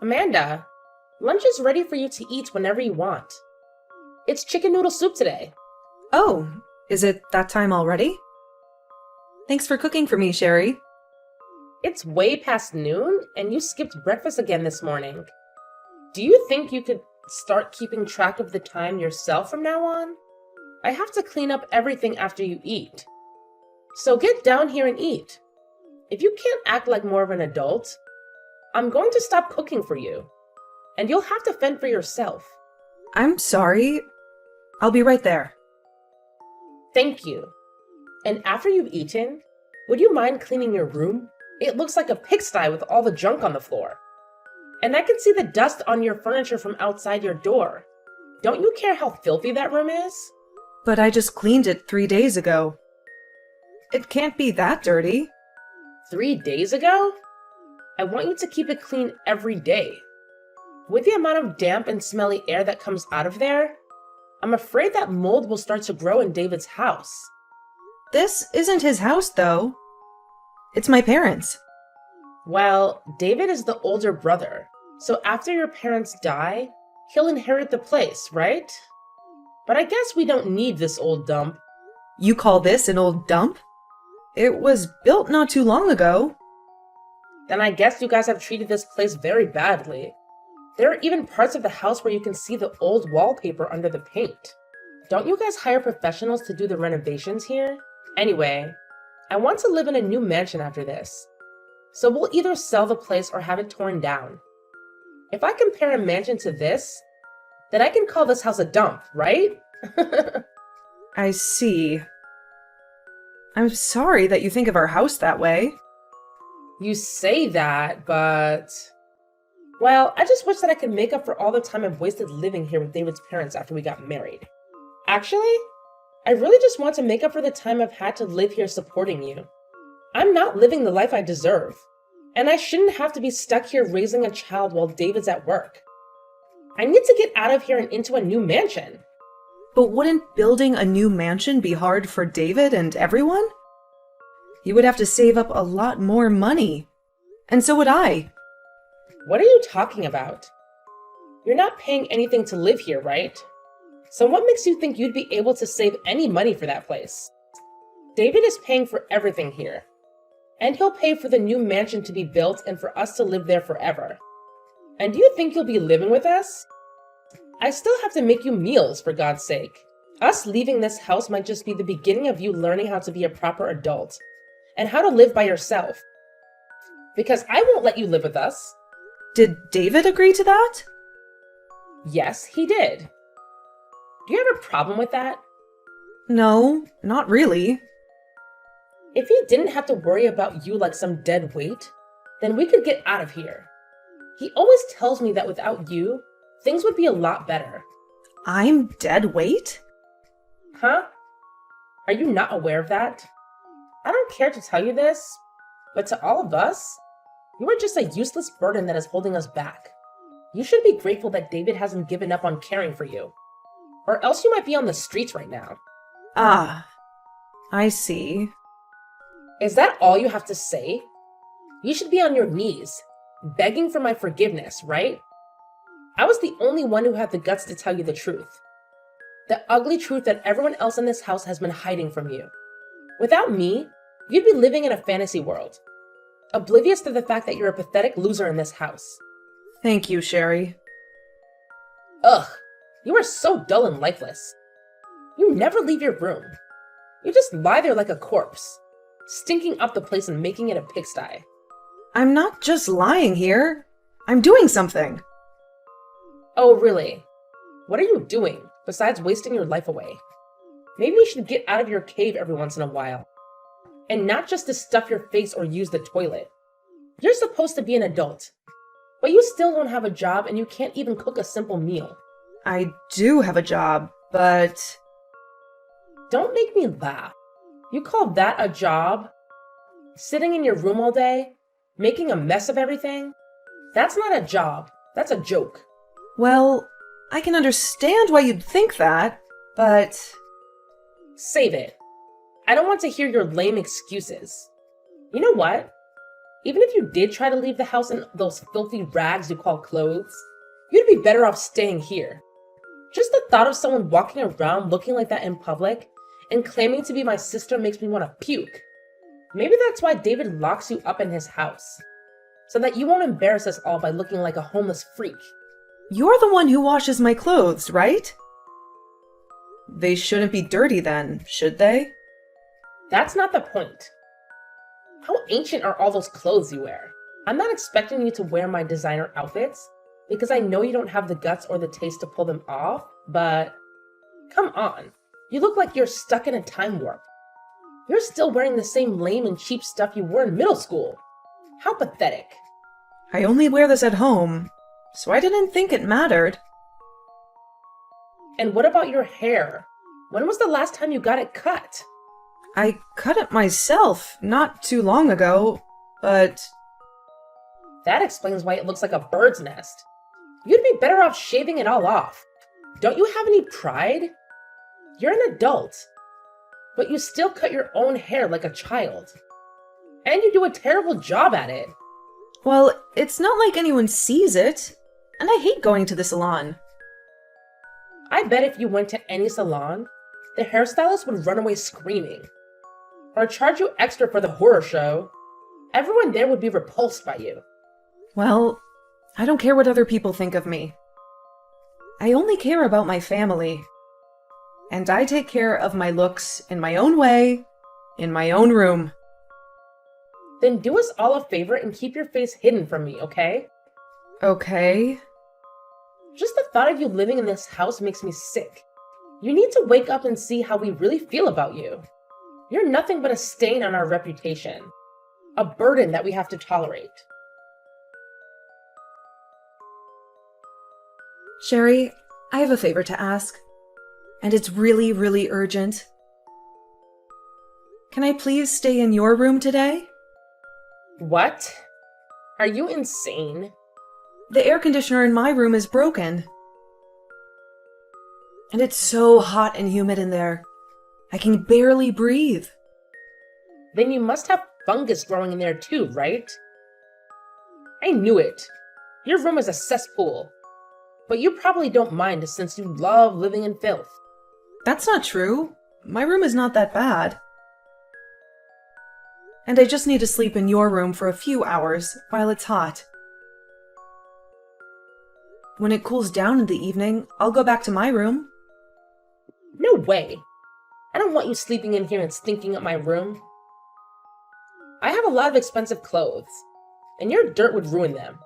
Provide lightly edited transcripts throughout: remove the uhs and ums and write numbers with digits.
Amanda, lunch is ready for you to eat whenever you want. It's chicken noodle soup today. Oh, is it that time already? Thanks for cooking for me, Sherry. It's way past noon, and you skipped breakfast again this morning. Do you think you could start keeping track of the time yourself from now on? I have to clean up everything after you eat. So get down here and eat. If you can't act like more of an adult, I'm going to stop cooking for you, and you'll have to fend for yourself. I'm sorry. I'll be right there. Thank you. And after you've eaten, would you mind cleaning your room? It looks like a pigsty with all the junk on the floor. And I can see the dust on your furniture from outside your door. Don't you care how filthy that room is? But I just cleaned it 3 days ago. It can't be that dirty. 3 days ago? I want you to keep it clean every day. With the amount of damp and smelly air that comes out of there, I'm afraid that mold will start to grow in David's house. This isn't his house, though. It's my parents'. Well, David is the older brother, so after your parents die, he'll inherit the place, right? But I guess we don't need this old dump. You call this an old dump? It was built not too long ago. Then I guess you guys have treated this place very badly. There are even parts of the house where you can see the old wallpaper under the paint. Don't you guys hire professionals to do the renovations here? Anyway, I want to live in a new mansion after this. So we'll either sell the place or have it torn down. If I compare a mansion to this, then I can call this house a dump, right? I see. I'm sorry that you think of our house that way. You say that, but... Well, I just wish that I could make up for all the time I've wasted living here with David's parents after we got married. Actually, I really just want to make up for the time I've had to live here supporting you. I'm not living the life I deserve, and I shouldn't have to be stuck here raising a child while David's at work. I need to get out of here and into a new mansion. But wouldn't building a new mansion be hard for David and everyone? You would have to save up a lot more money. And so would I. What are you talking about? You're not paying anything to live here, right? So what makes you think you'd be able to save any money for that place? David is paying for everything here. And he'll pay for the new mansion to be built and for us to live there forever. And do you think you'll be living with us? I still have to make you meals, for God's sake. Us leaving this house might just be the beginning of you learning how to be a proper adult and how to live by yourself. Because I won't let you live with us. Did David agree to that? Yes, he did. Do you have a problem with that? No, not really. If he didn't have to worry about you like some dead weight, then we could get out of here. He always tells me that without you, things would be a lot better. I'm dead weight? Huh? Are you not aware of that? I don't care to tell you this, but to all of us, you are just a useless burden that is holding us back. You should be grateful that David hasn't given up on caring for you, or else you might be on the streets right now. Ah, I see. Is that all you have to say? You should be on your knees, begging for my forgiveness, right? I was the only one who had the guts to tell you the truth. The ugly truth that everyone else in this house has been hiding from you. Without me, you'd be living in a fantasy world, oblivious to the fact that you're a pathetic loser in this house. Thank you, Sherry. Ugh, you are so dull and lifeless. You never leave your room. You just lie there like a corpse, stinking up the place and making it a pigsty. I'm not just lying here. I'm doing something. Oh, really? What are you doing, besides wasting your life away? Maybe you should get out of your cave every once in a while. And not just to stuff your face or use the toilet. You're supposed to be an adult, but you still don't have a job and you can't even cook a simple meal. I do have a job, but... Don't make me laugh. You call that a job? Sitting in your room all day, making a mess of everything? That's not a job. That's a joke. Well, I can understand why you'd think that, but... Save it. I don't want to hear your lame excuses. You know what? Even if you did try to leave the house in those filthy rags you call clothes, you'd be better off staying here. Just the thought of someone walking around looking like that in public and claiming to be my sister makes me want to puke. Maybe that's why David locks you up in his house, so that you won't embarrass us all by looking like a homeless freak. You're the one who washes my clothes, right? They shouldn't be dirty then, should they? That's not the point. How ancient are all those clothes you wear? I'm not expecting you to wear my designer outfits, because I know you don't have the guts or the taste to pull them off, but come on. You look like you're stuck in a time warp. You're still wearing the same lame and cheap stuff you wore in middle school. How pathetic. I only wear this at home, so I didn't think it mattered. And what about your hair? When was the last time you got it cut? I cut it myself not too long ago, but... That explains why it looks like a bird's nest. You'd be better off shaving it all off. Don't you have any pride? You're an adult, but you still cut your own hair like a child. And you do a terrible job at it. Well, it's not like anyone sees it, and I hate going to the salon. I bet if you went to any salon, the hairstylist would run away screaming. Or charge you extra for the horror show. Everyone there would be repulsed by you. Well, I don't care what other people think of me. I only care about my family. And I take care of my looks in my own way, in my own room. Then do us all a favor and keep your face hidden from me, okay? Okay. Just the thought of you living in this house makes me sick. You need to wake up and see how we really feel about you. You're nothing but a stain on our reputation. A burden that we have to tolerate. Sherry, I have a favor to ask. And it's really, really urgent. Can I please stay in your room today? What? Are you insane? The air conditioner in my room is broken. And it's so hot and humid in there. I can barely breathe. Then you must have fungus growing in there too, right? I knew it. Your room is a cesspool. But you probably don't mind since you love living in filth. That's not true. My room is not that bad. And I just need to sleep in your room for a few hours while it's hot. When it cools down in the evening, I'll go back to my room. No way. I don't want you sleeping in here and stinking up my room. I have a lot of expensive clothes, and your dirt would ruin them.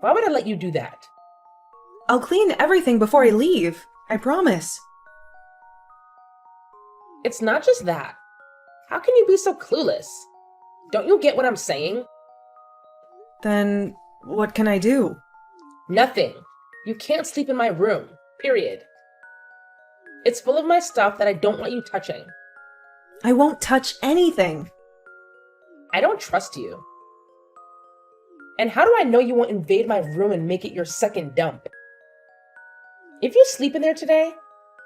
Why would I let you do that? I'll clean everything before I leave. I promise. It's not just that. How can you be so clueless? Don't you get what I'm saying? Then what can I do? Nothing. You can't sleep in my room. Period. It's full of my stuff that I don't want you touching. I won't touch anything. I don't trust you. And how do I know you won't invade my room and make it your second dump? If you sleep in there today,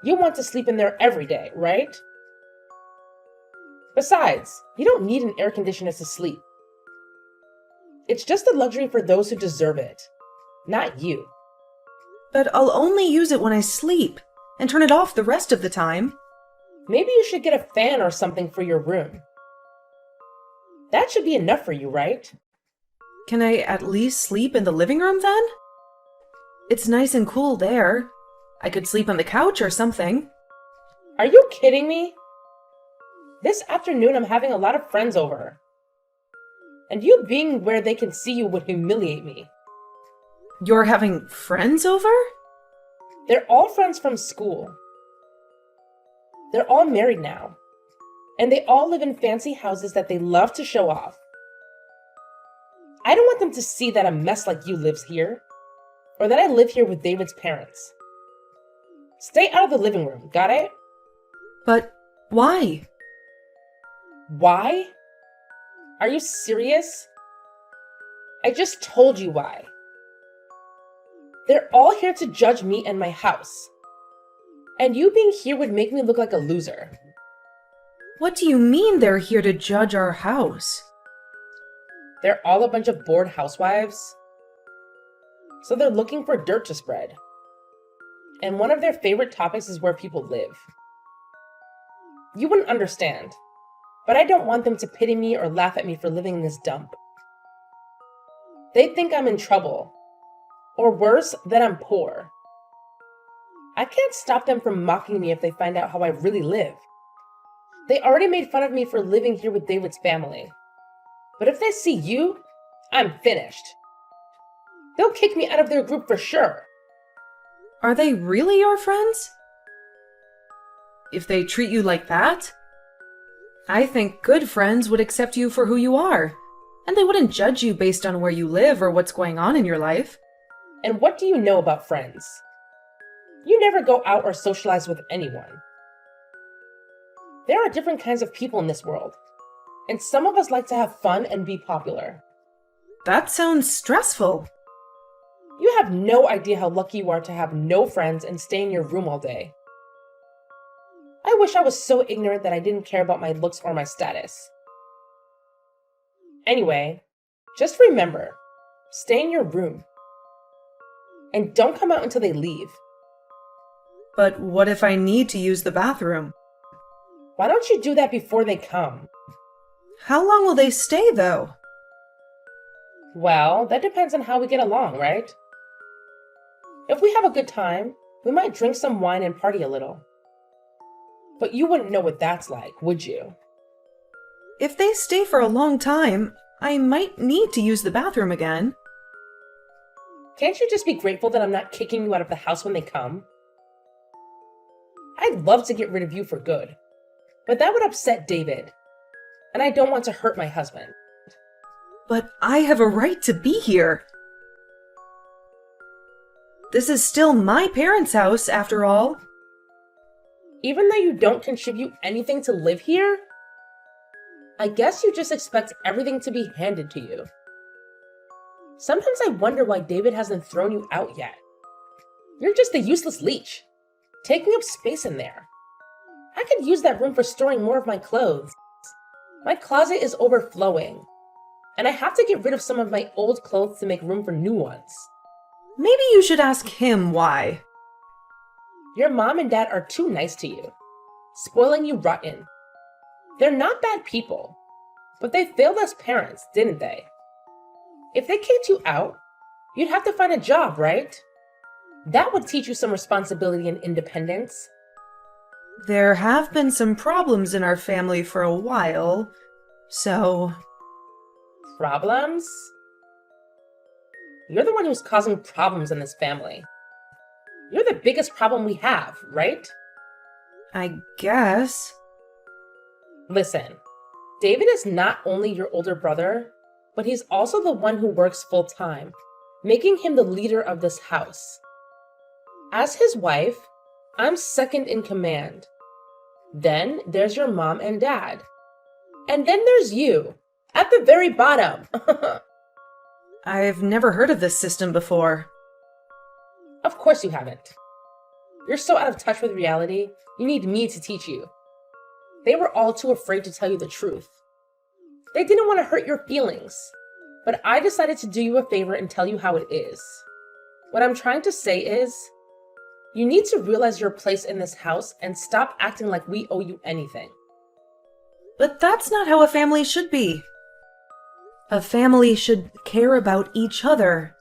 you want to sleep in there every day, right? Besides, you don't need an air conditioner to sleep. It's just a luxury for those who deserve it, not you. But I'll only use it when I sleep, and turn it off the rest of the time. Maybe you should get a fan or something for your room. That should be enough for you, right? Can I at least sleep in the living room then? It's nice and cool there. I could sleep on the couch or something. Are you kidding me? This afternoon I'm having a lot of friends over. And you being where they can see you would humiliate me. You're having friends over? They're all friends from school. They're all married now. And they all live in fancy houses that they love to show off. I don't want them to see that a mess like you lives here, or that I live here with David's parents. Stay out of the living room, got it? But why? Why? Are you serious? I just told you why. They're all here to judge me and my house. And you being here would make me look like a loser. What do you mean they're here to judge our house? They're all a bunch of bored housewives. So they're looking for dirt to spread. And one of their favorite topics is where people live. You wouldn't understand, but I don't want them to pity me or laugh at me for living in this dump. They think I'm in trouble, or worse, that I'm poor. I can't stop them from mocking me if they find out how I really live. They already made fun of me for living here with David's family. But if they see you, I'm finished. They'll kick me out of their group for sure. Are they really your friends? If they treat you like that? I think good friends would accept you for who you are, and they wouldn't judge you based on where you live or what's going on in your life. And what do you know about friends? You never go out or socialize with anyone. There are different kinds of people in this world, and some of us like to have fun and be popular. That sounds stressful. You have no idea how lucky you are to have no friends and stay in your room all day. I wish I was so ignorant that I didn't care about my looks or my status. Anyway, just remember, stay in your room. And don't come out until they leave. But what if I need to use the bathroom? Why don't you do that before they come? How long will they stay, though? Well, that depends on how we get along, right? If we have a good time, we might drink some wine and party a little. But you wouldn't know what that's like, would you? If they stay for a long time, I might need to use the bathroom again. Can't you just be grateful that I'm not kicking you out of the house when they come? I'd love to get rid of you for good, but that would upset David, and I don't want to hurt my husband. But I have a right to be here. This is still my parents' house, after all. Even though you don't contribute anything to live here, I guess you just expect everything to be handed to you. Sometimes I wonder why David hasn't thrown you out yet. You're just a useless leech, taking up space in there. I could use that room for storing more of my clothes. My closet is overflowing, and I have to get rid of some of my old clothes to make room for new ones. Maybe you should ask him why. Your mom and dad are too nice to you, spoiling you rotten. They're not bad people, but they failed as parents, didn't they? If they kicked you out, you'd have to find a job, right? That would teach you some responsibility and independence. There have been some problems in our family for a while, so... Problems? You're the one who's causing problems in this family. You're the biggest problem we have, right? I guess. Listen, David is not only your older brother, but he's also the one who works full-time, making him the leader of this house. As his wife, I'm second in command. Then there's your mom and dad. And then there's you, at the very bottom. I've never heard of this system before. Of course you haven't. You're so out of touch with reality, you need me to teach you. They were all too afraid to tell you the truth. They didn't want to hurt your feelings, but I decided to do you a favor and tell you how it is. What I'm trying to say is, you need to realize your place in this house and stop acting like we owe you anything. But that's not how a family should be. A family should care about each other,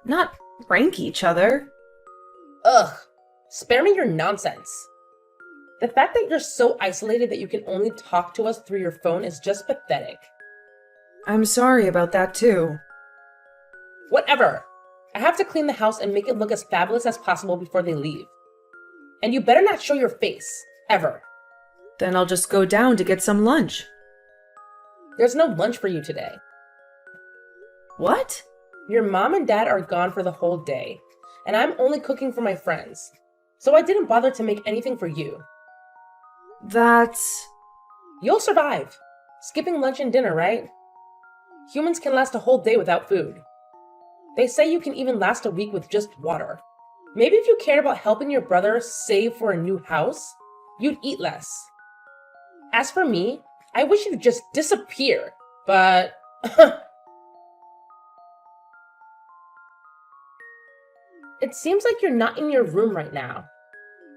not rank each other. Ugh, spare me your nonsense. The fact that you're so isolated that you can only talk to us through your phone is just pathetic. I'm sorry about that too. Whatever. I have to clean the house and make it look as fabulous as possible before they leave. And you better not show your face, ever. Then I'll just go down to get some lunch. There's no lunch for you today. What? Your mom and dad are gone for the whole day, and I'm only cooking for my friends, so I didn't bother to make anything for you. That's... You'll survive. Skipping lunch and dinner, right? Humans can last a whole day without food. They say you can even last a week with just water. Maybe if you cared about helping your brother save for a new house, you'd eat less. As for me, I wish you'd just disappear, but It seems like you're not in your room right now.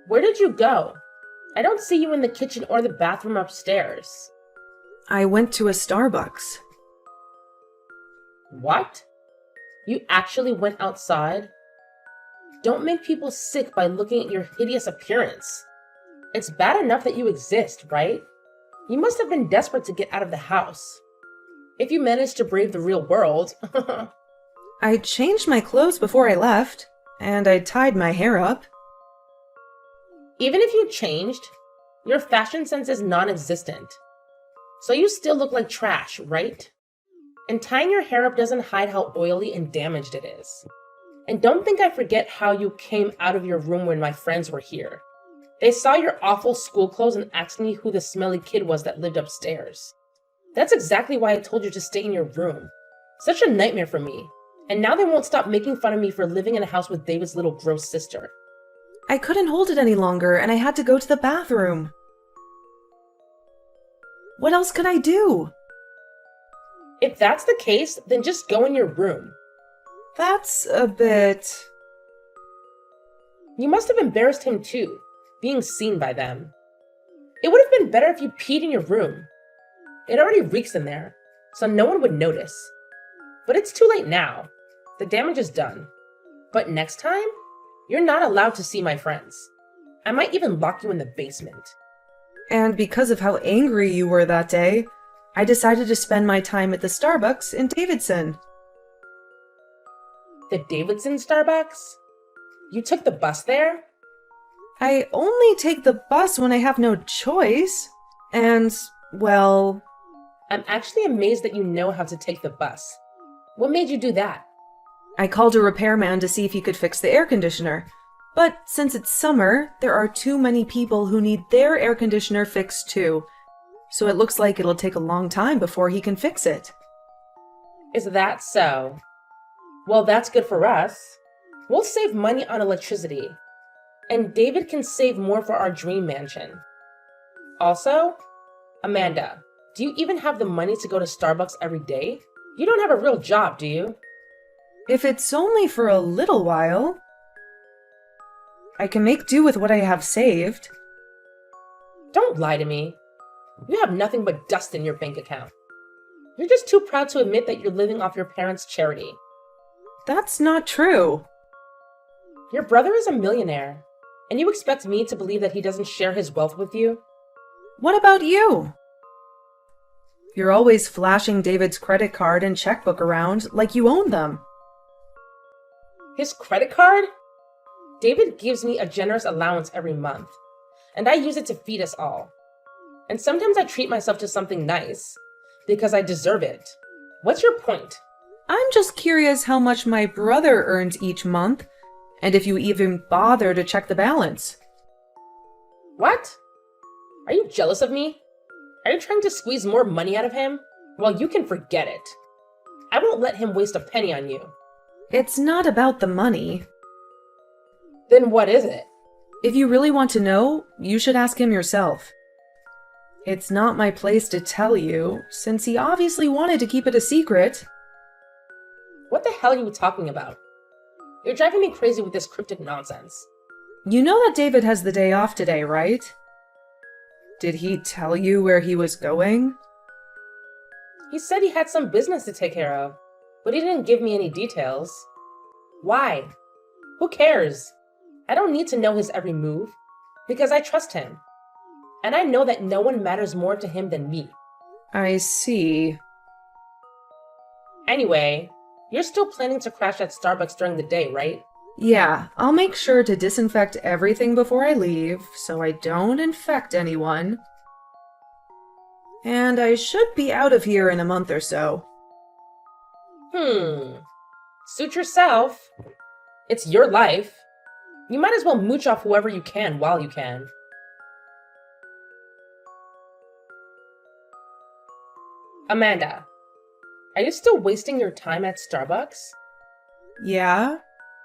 Where did you go? I don't see you in the kitchen or the bathroom upstairs. I went to a Starbucks. What? You actually went outside? Don't make people sick by looking at your hideous appearance. It's bad enough that you exist, right? You must have been desperate to get out of the house. If you managed to brave the real world. I changed my clothes before I left, and I tied my hair up. Even if you changed, your fashion sense is non-existent. So you still look like trash, right? And tying your hair up doesn't hide how oily and damaged it is. And don't think I forget how you came out of your room when my friends were here. They saw your awful school clothes and asked me who the smelly kid was that lived upstairs. That's exactly why I told you to stay in your room. Such a nightmare for me. And now they won't stop making fun of me for living in a house with David's little gross sister. I couldn't hold it any longer, and I had to go to the bathroom. What else could I do? If that's the case, then just go in your room. That's a bit... You must have embarrassed him too, being seen by them. It would have been better if you peed in your room. It already reeks in there, so no one would notice. But it's too late now. The damage is done. But next time, you're not allowed to see my friends. I might even lock you in the basement. And because of how angry you were that day, I decided to spend my time at the Starbucks in Davidson. The Davidson Starbucks? You took the bus there? I only take the bus when I have no choice. And, well... I'm actually amazed that you know how to take the bus. What made you do that? I called a repairman to see if he could fix the air conditioner. But since it's summer, there are too many people who need their air conditioner fixed too. So it looks like it'll take a long time before he can fix it. Is that so? Well, that's good for us. We'll save money on electricity. And David can save more for our dream mansion. Also, Amanda, do you even have the money to go to Starbucks every day? You don't have a real job, do you? If it's only for a little while, I can make do with what I have saved. Don't lie to me. You have nothing but dust in your bank account. You're just too proud to admit that you're living off your parents' charity. That's not true. Your brother is a millionaire, and you expect me to believe that he doesn't share his wealth with you? What about you? You're always flashing David's credit card and checkbook around like you own them. His credit card? David gives me a generous allowance every month, and I use it to feed us all. And sometimes I treat myself to something nice, because I deserve it. What's your point? I'm just curious how much my brother earns each month, and if you even bother to check the balance. What? Are you jealous of me? Are you trying to squeeze more money out of him? Well, you can forget it. I won't let him waste a penny on you. It's not about the money. Then what is it? If you really want to know, you should ask him yourself. It's not my place to tell you, since he obviously wanted to keep it a secret. What the hell are you talking about? You're driving me crazy with this cryptic nonsense. You know that David has the day off today, right? Did he tell you where he was going? He said he had some business to take care of, but he didn't give me any details. Why? Who cares? I don't need to know his every move, because I trust him. And I know that no one matters more to him than me. I see. Anyway, you're still planning to crash at Starbucks during the day, right? Yeah, I'll make sure to disinfect everything before I leave, so I don't infect anyone. And I should be out of here in a month or so. Suit yourself. It's your life. You might as well mooch off whoever you can while you can. Amanda, are you still wasting your time at Starbucks? Yeah?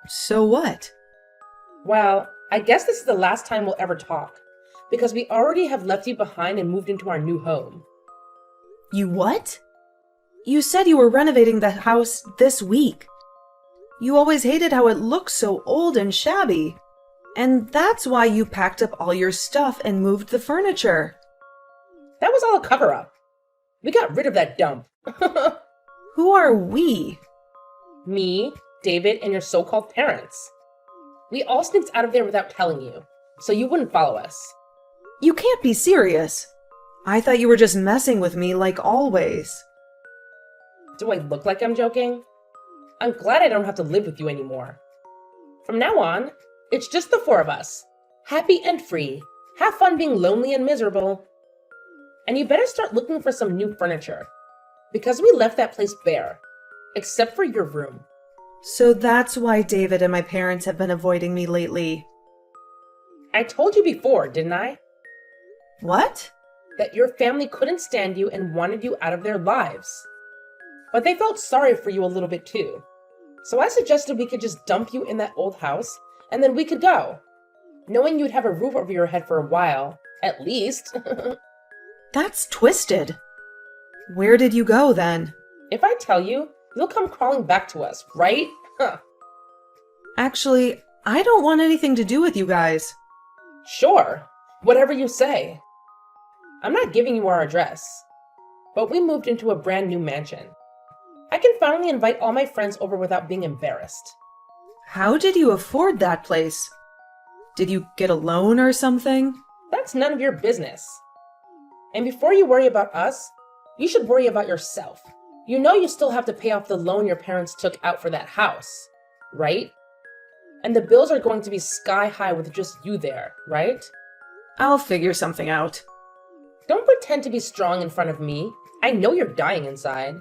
So what? Well, I guess this is the last time we'll ever talk, because we already have left you behind and moved into our new home. You what? You said you were renovating the house this week. You always hated how it looked so old and shabby. And that's why you packed up all your stuff and moved the furniture. That was all a cover-up. We got rid of that dump. Who are we? Me, David, and your so-called parents. We all sneaked out of there without telling you, so you wouldn't follow us. You can't be serious. I thought you were just messing with me like always. Do I look like I'm joking? I'm glad I don't have to live with you anymore. From now on, it's just the four of us. Happy and free. Have fun being lonely and miserable. And you better start looking for some new furniture. Because we left that place bare. Except for your room. So that's why David and my parents have been avoiding me lately. I told you before, didn't I? What? That your family couldn't stand you and wanted you out of their lives. But they felt sorry for you a little bit too. So I suggested we could just dump you in that old house, and then we could go. Knowing you'd have a roof over your head for a while, at least. That's twisted. Where did you go then? If I tell you, you'll come crawling back to us, right? Actually, I don't want anything to do with you guys. Sure, whatever you say. I'm not giving you our address, but we moved into a brand new mansion. I can finally invite all my friends over without being embarrassed. How did you afford that place? Did you get a loan or something? That's none of your business. And before you worry about us, you should worry about yourself. You know you still have to pay off the loan your parents took out for that house, right? And the bills are going to be sky high with just you there, right? I'll figure something out. Don't pretend to be strong in front of me. I know you're dying inside.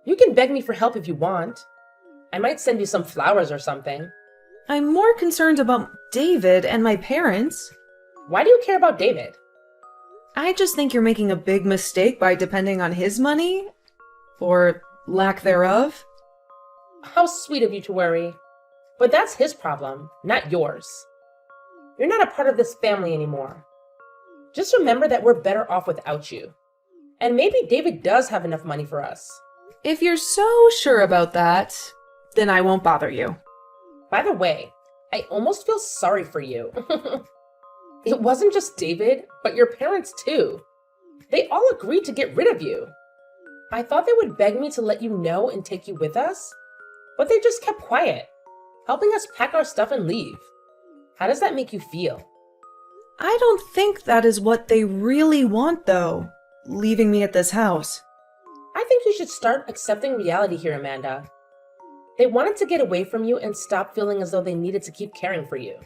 You can beg me for help if you want. I might send you some flowers or something. I'm more concerned about David and my parents. Why do you care about David? I just think you're making a big mistake by depending on his money. Or lack thereof. How sweet of you to worry. But that's his problem, not yours. You're not a part of this family anymore. Just remember that we're better off without you. And maybe David does have enough money for us. If you're so sure about that, then I won't bother you. By the way, I almost feel sorry for you. It wasn't just David, but your parents too. They all agreed to get rid of you. I thought they would beg me to let you know and take you with us, but they just kept quiet, helping us pack our stuff and leave. How does that make you feel? I don't think that is what they really want, though, leaving me at this house. I think you should start accepting reality here, Amanda. They wanted to get away from you and stop feeling as though they needed to keep caring for you.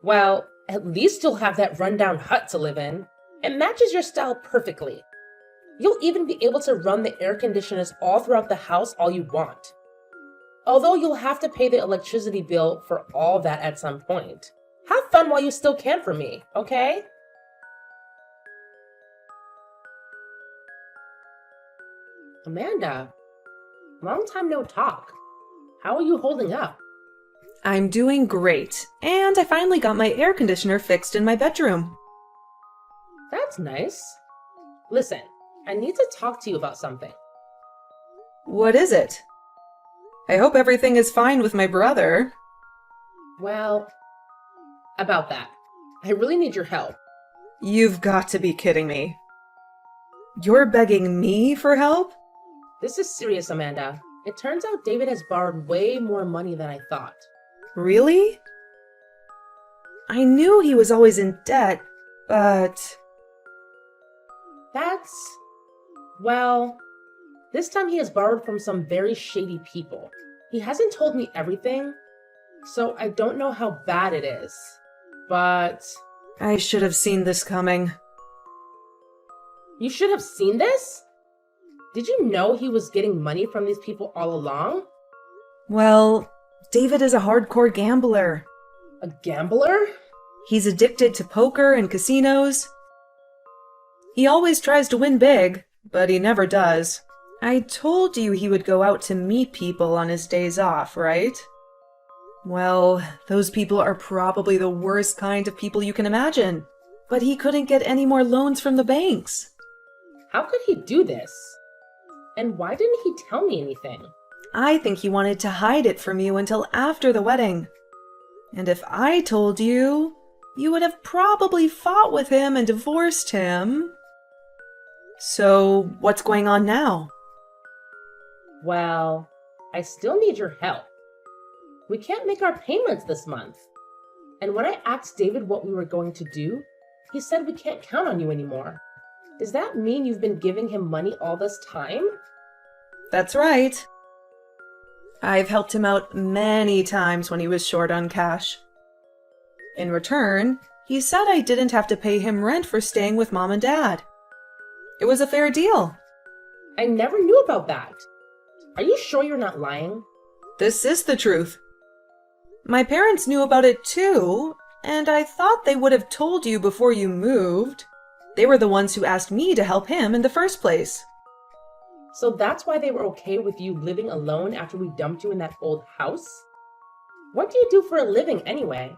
Well, at least you'll have that rundown hut to live in. It matches your style perfectly. You'll even be able to run the air conditioners all throughout the house all you want. Although you'll have to pay the electricity bill for all that at some point. Have fun while you still can for me, okay? Amanda, long time no talk. How are you holding up? I'm doing great, and I finally got my air conditioner fixed in my bedroom. That's nice. Listen, I need to talk to you about something. What is it? I hope everything is fine with my brother. Well, about that. I really need your help. You've got to be kidding me. You're begging me for help? This is serious, Amanda. It turns out David has borrowed way more money than I thought. Really? I knew he was always in debt, but... Well, this time he has borrowed from some very shady people. He hasn't told me everything, so I don't know how bad it is. But... I should have seen this coming. You should have seen this? Did you know he was getting money from these people all along? Well, David is a hardcore gambler. A gambler? He's addicted to poker and casinos. He always tries to win big, but he never does. I told you he would go out to meet people on his days off, right? Well, those people are probably the worst kind of people you can imagine. But he couldn't get any more loans from the banks. How could he do this? And why didn't he tell me anything? I think he wanted to hide it from you until after the wedding. And if I told you, you would have probably fought with him and divorced him. So, what's going on now? Well, I still need your help. We can't make our payments this month. And when I asked David what we were going to do, he said we can't count on you anymore. Does that mean you've been giving him money all this time? That's right. I've helped him out many times when he was short on cash. In return, he said I didn't have to pay him rent for staying with Mom and Dad. It was a fair deal. I never knew about that. Are you sure you're not lying? This is the truth. My parents knew about it too, and I thought they would have told you before you moved. They were the ones who asked me to help him in the first place. So that's why they were okay with you living alone after we dumped you in that old house? What do you do for a living anyway?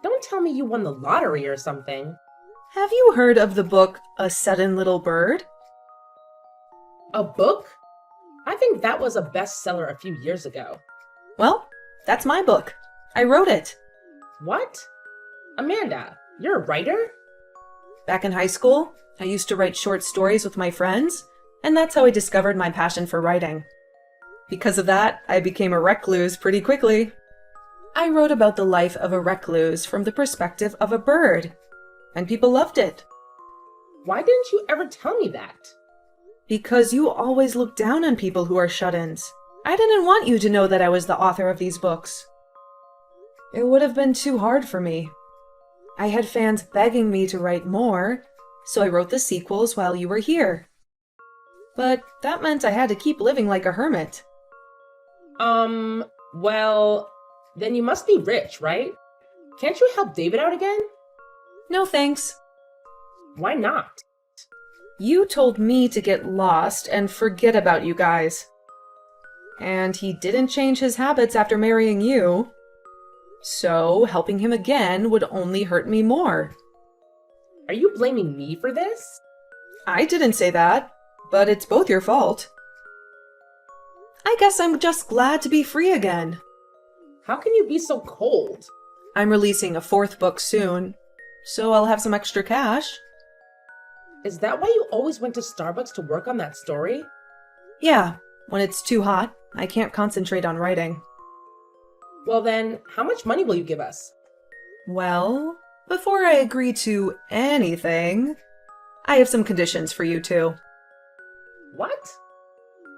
Don't tell me you won the lottery or something. Have you heard of the book A Sudden Little Bird? A book? I think that was a bestseller a few years ago. Well, that's my book. I wrote it. What? Amanda, you're a writer? Back in high school, I used to write short stories with my friends, and that's how I discovered my passion for writing. Because of that, I became a recluse pretty quickly. I wrote about the life of a recluse from the perspective of a bird, and people loved it. Why didn't you ever tell me that? Because you always look down on people who are shut-ins. I didn't want you to know that I was the author of these books. It would have been too hard for me. I had fans begging me to write more, so I wrote the sequels while you were here. But that meant I had to keep living like a hermit. Well, then you must be rich, right? Can't you help David out again? No thanks. Why not? You told me to get lost and forget about you guys. And he didn't change his habits after marrying you. So helping him again would only hurt me more. Are you blaming me for this? I didn't say that, but it's both your fault. I guess I'm just glad to be free again. How can you be so cold? I'm releasing a 4th book soon, so I'll have some extra cash. Is that why you always went to Starbucks to work on that story? Yeah, when it's too hot, I can't concentrate on writing. Well then, how much money will you give us? Well, before I agree to anything, I have some conditions for you two. What?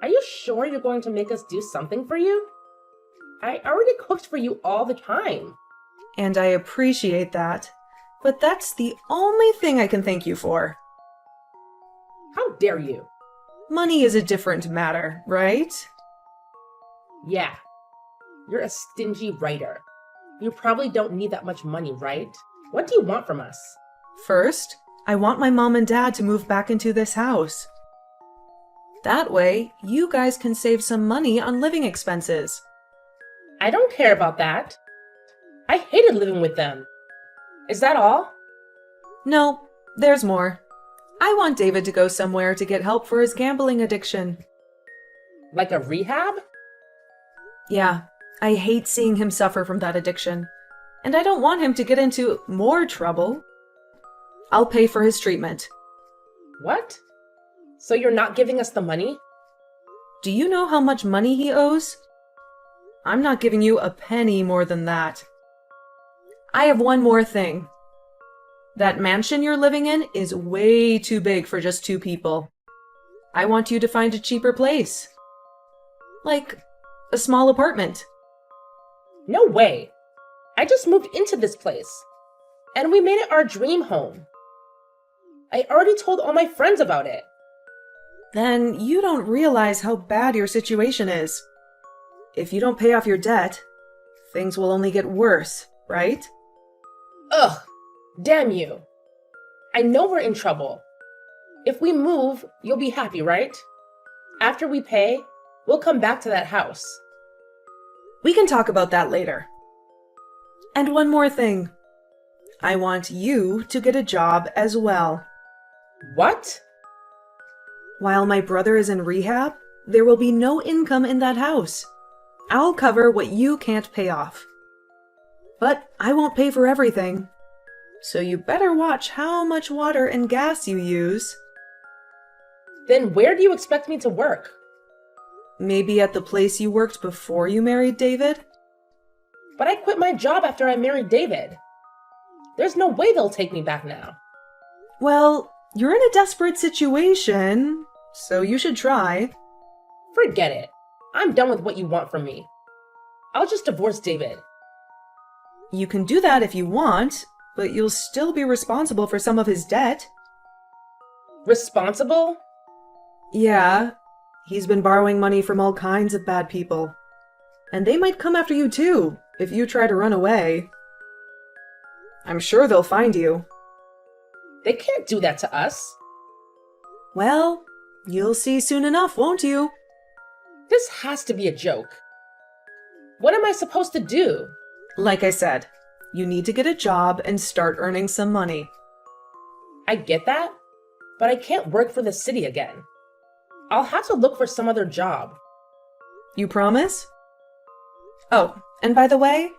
Are you sure you're going to make us do something for you? I already cooked for you all the time. And I appreciate that, but that's the only thing I can thank you for. How dare you? Money is a different matter, right? Yeah. You're a stingy writer. You probably don't need that much money, right? What do you want from us? First, I want my mom and dad to move back into this house. That way, you guys can save some money on living expenses. I don't care about that. I hated living with them. Is that all? No, there's more. I want David to go somewhere to get help for his gambling addiction. Like a rehab? Yeah, I hate seeing him suffer from that addiction, and I don't want him to get into more trouble. I'll pay for his treatment. What? So you're not giving us the money? Do you know how much money he owes? I'm not giving you a penny more than that. I have one more thing. That mansion you're living in is way too big for just 2 people. I want you to find a cheaper place. Like a small apartment. No way. I just moved into this place. And we made it our dream home. I already told all my friends about it. Then you don't realize how bad your situation is. If you don't pay off your debt, things will only get worse, right? Ugh, damn you. I know we're in trouble. If we move, you'll be happy, right? After we pay, we'll come back to that house. We can talk about that later. And one more thing. I want you to get a job as well. What? While my brother is in rehab, there will be no income in that house. I'll cover what you can't pay off. But I won't pay for everything. So you better watch how much water and gas you use. Then where do you expect me to work? Maybe at the place you worked before you married David? But I quit my job after I married David. There's no way they'll take me back now. Well, you're in a desperate situation, so you should try. Forget it. I'm done with what you want from me. I'll just divorce David. You can do that if you want, but you'll still be responsible for some of his debt. Responsible? Yeah, he's been borrowing money from all kinds of bad people. And they might come after you too, if you try to run away. I'm sure they'll find you. They can't do that to us. Well, you'll see soon enough, won't you? This has to be a joke. What am I supposed to do? Like I said, you need to get a job and start earning some money. I get that, but I can't work for the city again. I'll have to look for some other job. You promise? Oh, and by the way,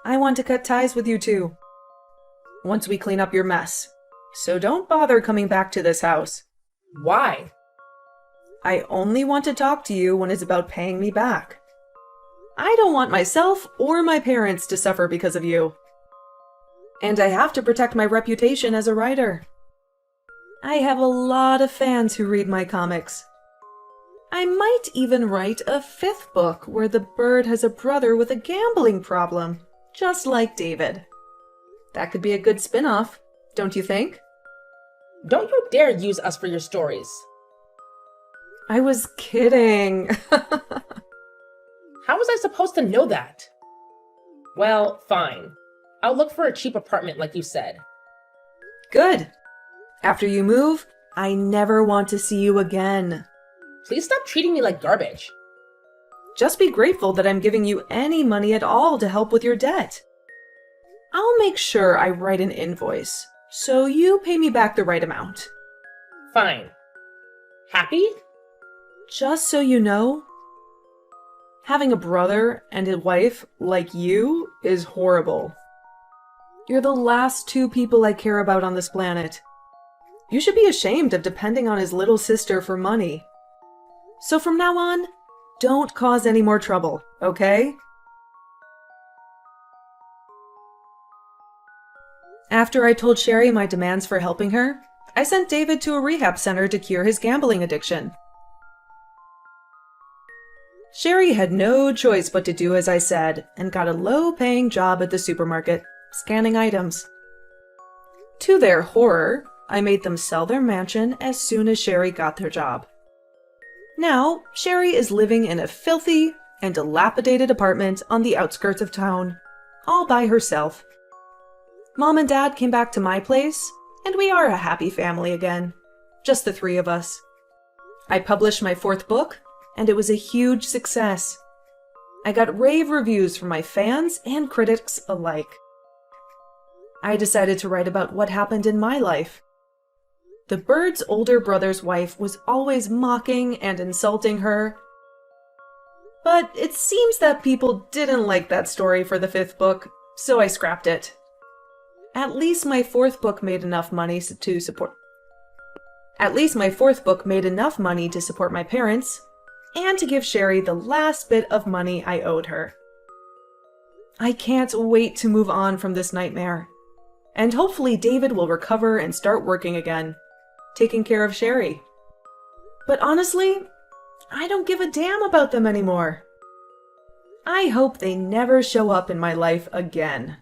I want to cut ties with you too. Once we clean up your mess. So don't bother coming back to this house. Why? I only want to talk to you when it's about paying me back. I don't want myself or my parents to suffer because of you. And I have to protect my reputation as a writer. I have a lot of fans who read my comics. I might even write a 5th book where the bird has a brother with a gambling problem, just like David. That could be a good spin-off, don't you think? Don't you dare use us for your stories. I was kidding. How was I supposed to know that? Well, fine. I'll look for a cheap apartment like you said. Good. After you move, I never want to see you again. Please stop treating me like garbage. Just be grateful that I'm giving you any money at all to help with your debt. I'll make sure I write an invoice, so you pay me back the right amount. Fine. Happy? Just so you know, having a brother and a wife like you is horrible. You're the last 2 people I care about on this planet. You should be ashamed of depending on his little sister for money. So from now on, don't cause any more trouble, okay? After I told Sherry my demands for helping her, I sent David to a rehab center to cure his gambling addiction. Sherry had no choice but to do as I said and got a low-paying job at the supermarket, scanning items. To their horror, I made them sell their mansion as soon as Sherry got their job. Now, Sherry is living in a filthy and dilapidated apartment on the outskirts of town, all by herself. Mom and Dad came back to my place, and we are a happy family again. Just the 3 of us. I published my 4th book, and it was a huge success. I got rave reviews from my fans and critics alike. I decided to write about what happened in my life. The bird's older brother's wife was always mocking and insulting her. But it seems that people didn't like that story for the 5th book, so I scrapped it. At least my 4th book made enough money to support my parents, and to give Sherry the last bit of money I owed her. I can't wait to move on from this nightmare, and hopefully David will recover and start working again, taking care of Sherry. But honestly, I don't give a damn about them anymore. I hope they never show up in my life again.